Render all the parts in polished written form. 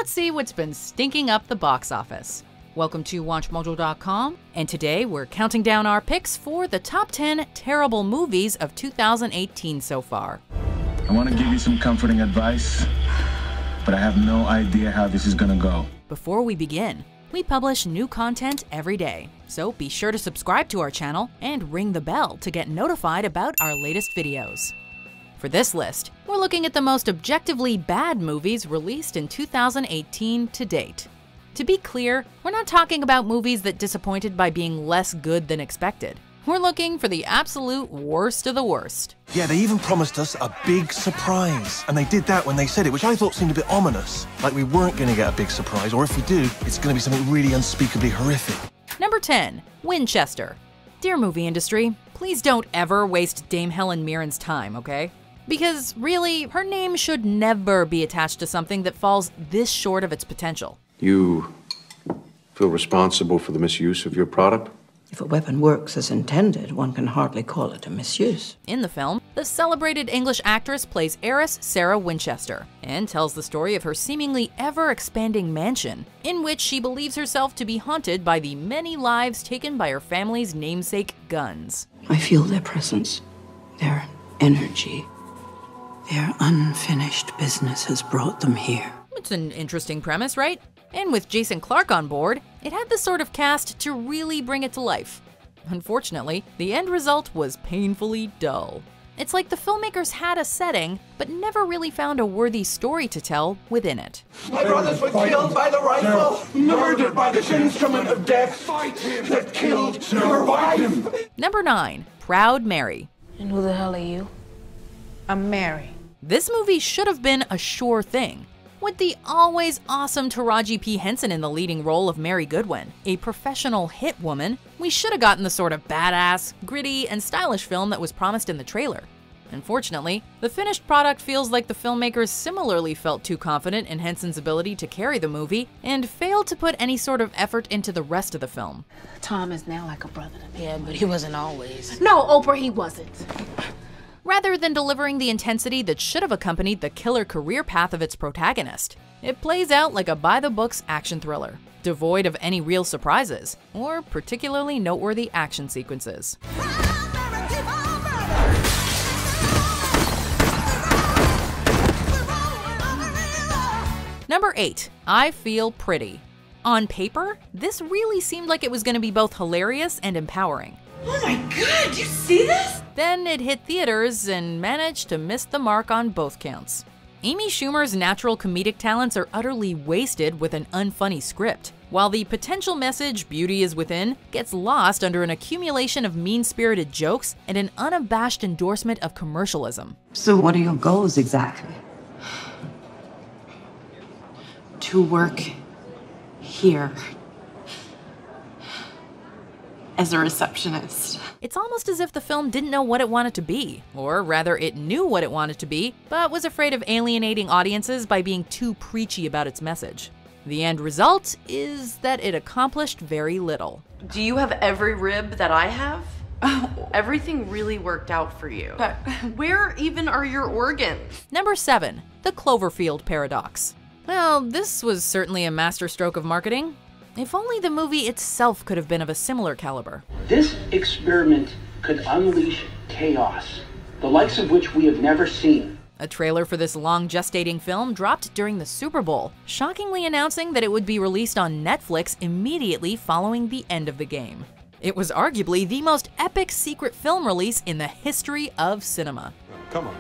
let's see what's been stinking up the box office. Welcome to WatchMojo.com, and today we're counting down our picks for the top 10 terrible movies of 2018 so far. I want to give you some comforting advice, but I have no idea how this is gonna go. Before we begin, we publish new content every day, so be sure to subscribe to our channel and ring the bell to get notified about our latest videos. For this list, we're looking at the most objectively bad movies released in 2018 to date. To be clear, we're not talking about movies that disappointed by being less good than expected. We're looking for the absolute worst of the worst. Yeah, they even promised us a big surprise. And they did that when they said it, which I thought seemed a bit ominous. Like we weren't going to get a big surprise, or if we do, it's going to be something really unspeakably horrific. Number 10. Winchester. Dear movie industry, please don't ever waste Dame Helen Mirren's time, okay? Because really, her name should never be attached to something that falls this short of its potential. You feel responsible for the misuse of your product? If a weapon works as intended, one can hardly call it a misuse. In the film, the celebrated English actress plays heiress Sarah Winchester and tells the story of her seemingly ever-expanding mansion, in which she believes herself to be haunted by the many lives taken by her family's namesake guns. I feel their presence, their energy. Their unfinished business has brought them here. It's an interesting premise, right? And with Jason Clarke on board, it had the sort of cast to really bring it to life. Unfortunately, the end result was painfully dull. It's like the filmmakers had a setting, but never really found a worthy story to tell within it. My brothers were killed by the rifle, murdered by this instrument of death that killed your wife. Number 9. Proud Mary. And who the hell are you? I'm Mary. This movie should have been a sure thing. With the always awesome Taraji P. Henson in the leading role of Mary Goodwin, a professional hit woman, we should have gotten the sort of badass, gritty, and stylish film that was promised in the trailer. Unfortunately, the finished product feels like the filmmakers similarly felt too confident in Henson's ability to carry the movie and failed to put any sort of effort into the rest of the film. Tom is now like a brother to me. Yeah, but he wasn't always. No, Oprah, he wasn't. Rather than delivering the intensity that should have accompanied the killer career path of its protagonist, it plays out like a by-the-books action thriller, devoid of any real surprises or particularly noteworthy action sequences. Number 8. I Feel Pretty. On paper, this really seemed like it was going to be both hilarious and empowering. Oh my god, you see this? Then it hit theaters and managed to miss the mark on both counts. Amy Schumer's natural comedic talents are utterly wasted with an unfunny script, while the potential message, beauty is within, gets lost under an accumulation of mean-spirited jokes and an unabashed endorsement of commercialism. So what are your goals exactly? To work here as a receptionist. It's almost as if the film didn't know what it wanted to be, or rather it knew what it wanted to be, but was afraid of alienating audiences by being too preachy about its message. The end result is that it accomplished very little. Do you have every rib that I have? Everything really worked out for you. But where even are your organs? Number 7. The Cloverfield Paradox. Well, this was certainly a masterstroke of marketing. If only the movie itself could have been of a similar caliber. This experiment could unleash chaos, the likes of which we have never seen. A trailer for this long gestating film dropped during the Super Bowl, shockingly announcing that it would be released on Netflix immediately following the end of the game. It was arguably the most epic secret film release in the history of cinema. Come on.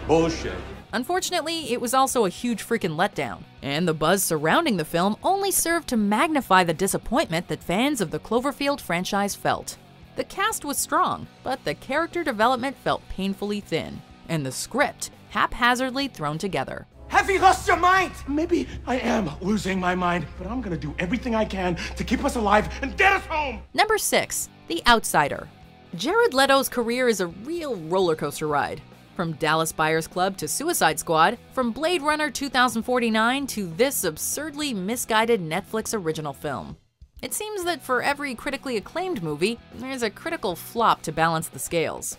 Bullshit. Unfortunately, it was also a huge freaking letdown, and the buzz surrounding the film only served to magnify the disappointment that fans of the Cloverfield franchise felt. The cast was strong, but the character development felt painfully thin, and the script haphazardly thrown together. Have you lost your mind? Maybe I am losing my mind, but I'm gonna do everything I can to keep us alive and get us home! Number 6. The Outsider. Jared Leto's career is a real roller coaster ride. From Dallas Buyers Club to Suicide Squad, from Blade Runner 2049 to this absurdly misguided Netflix original film. It seems that for every critically acclaimed movie, there's a critical flop to balance the scales.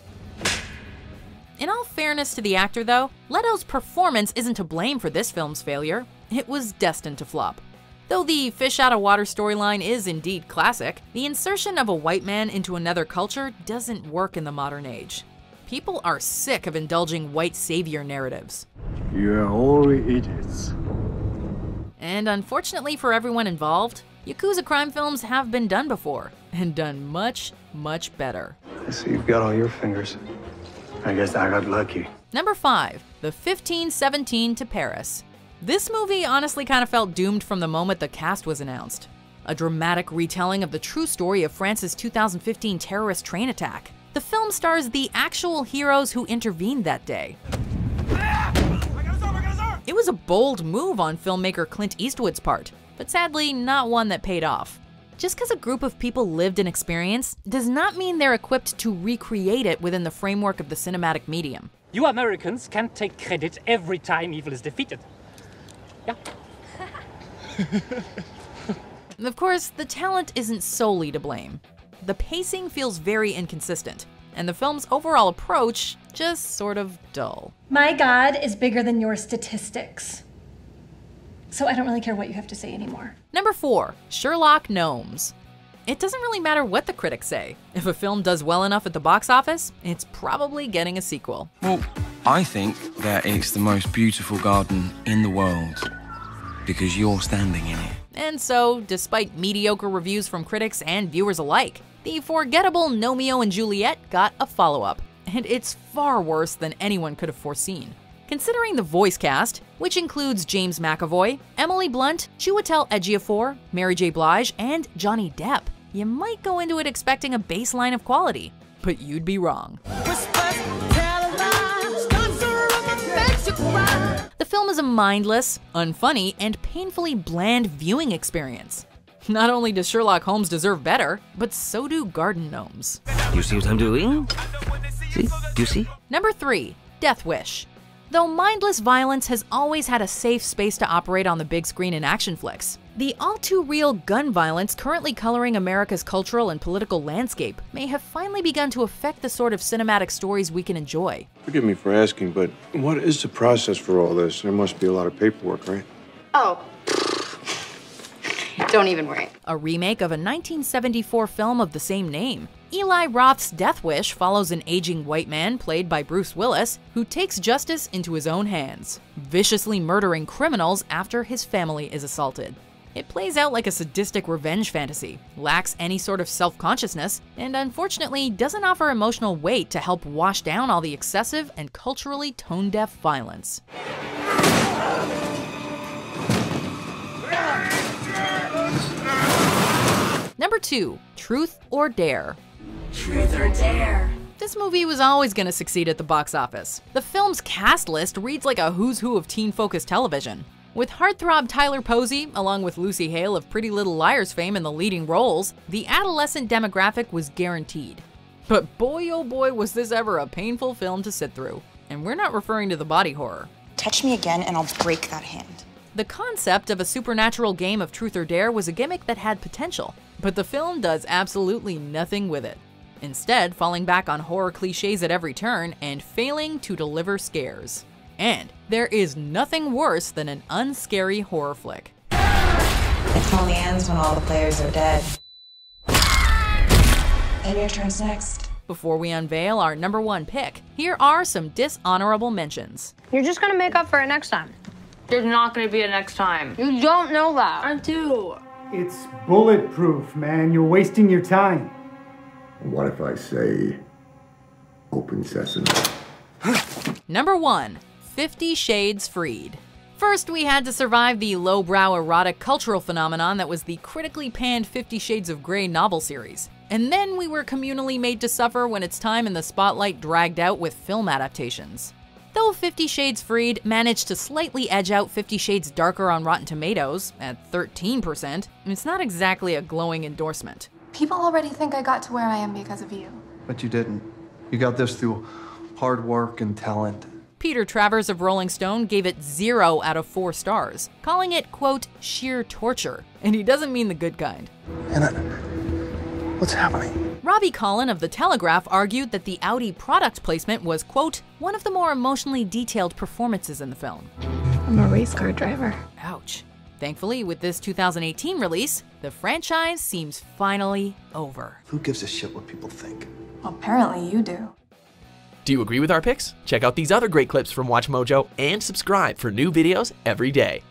In all fairness to the actor though, Leto's performance isn't to blame for this film's failure. It was destined to flop. Though the fish-out-of-water storyline is indeed classic, the insertion of a white man into another culture doesn't work in the modern age. People are sick of indulging white savior narratives. You're all idiots. And unfortunately for everyone involved, Yakuza crime films have been done before, and done much, much better. I see you've got all your fingers. I guess I got lucky. Number 5. The 1517 to Paris. This movie honestly kind of felt doomed from the moment the cast was announced. A dramatic retelling of the true story of France's 2015 terrorist train attack. The film stars the actual heroes who intervened that day. It was a bold move on filmmaker Clint Eastwood's part, but sadly not one that paid off. Just because a group of people lived an experience does not mean they're equipped to recreate it within the framework of the cinematic medium. You Americans can't take credit every time evil is defeated. Yeah. Of course, the talent isn't solely to blame. The pacing feels very inconsistent, and the film's overall approach just sort of dull. My God is bigger than your statistics. So I don't really care what you have to say anymore. Number 4. Sherlock Gnomes. It doesn't really matter what the critics say. If a film does well enough at the box office, it's probably getting a sequel. Well, I think that it's the most beautiful garden in the world because you're standing in it. And so, despite mediocre reviews from critics and viewers alike, the forgettable Gnomeo and Juliet got a follow-up, and it's far worse than anyone could have foreseen. Considering the voice cast, which includes James McAvoy, Emily Blunt, Chiwetel Ejiofor, Mary J. Blige, and Johnny Depp, you might go into it expecting a baseline of quality, but you'd be wrong. The film is a mindless, unfunny, and painfully bland viewing experience. Not only does Sherlock Holmes deserve better, but so do garden gnomes. You see what I'm doing? See? Do you see? Number 3. Death Wish. Though mindless violence has always had a safe space to operate on the big screen in action flicks, the all-too-real gun violence currently coloring America's cultural and political landscape may have finally begun to affect the sort of cinematic stories we can enjoy. Forgive me for asking, but what is the process for all this? There must be a lot of paperwork, right? Oh. Don't even worry. A remake of a 1974 film of the same name. Eli Roth's Death Wish follows an aging white man played by Bruce Willis who takes justice into his own hands, viciously murdering criminals after his family is assaulted. It plays out like a sadistic revenge fantasy, lacks any sort of self-consciousness, and unfortunately doesn't offer emotional weight to help wash down all the excessive and culturally tone-deaf violence. Number 2. Truth or Dare. Truth or Dare. This movie was always going to succeed at the box office. The film's cast list reads like a who's who of teen-focused television. With heartthrob Tyler Posey, along with Lucy Hale of Pretty Little Liars fame in the leading roles, the adolescent demographic was guaranteed. But boy oh boy was this ever a painful film to sit through. And we're not referring to the body horror. Touch me again and I'll break that hand. The concept of a supernatural game of Truth or Dare was a gimmick that had potential, but the film does absolutely nothing with it. Instead, falling back on horror cliches at every turn and failing to deliver scares. And there is nothing worse than an unscary horror flick. It only ends when all the players are dead. And your turn's next. Before we unveil our number 1 pick, here are some dishonorable mentions. You're just gonna make up for it next time. There's not gonna be a next time. You don't know that. I do. It's bulletproof, man. You're wasting your time. What if I say, open sesame? Number 1. 50 Shades Freed. First, we had to survive the lowbrow erotic cultural phenomenon that was the critically panned 50 Shades of Grey novel series. And then we were communally made to suffer when its time in the spotlight dragged out with film adaptations. Though 50 Shades Freed managed to slightly edge out 50 Shades Darker on Rotten Tomatoes at 13%, it's not exactly a glowing endorsement. People already think I got to where I am because of you. But you didn't. You got this through hard work and talent. Peter Travers of Rolling Stone gave it 0 out of 4 stars, calling it, quote, sheer torture. And he doesn't mean the good kind. Anna, what's happening? Robbie Collin of The Telegraph argued that the Audi product placement was, quote, one of the more emotionally detailed performances in the film. I'm a race car driver. Ouch. Thankfully, with this 2018 release, the franchise seems finally over. Who gives a shit what people think? Well, apparently you do. Do you agree with our picks? Check out these other great clips from WatchMojo and subscribe for new videos every day.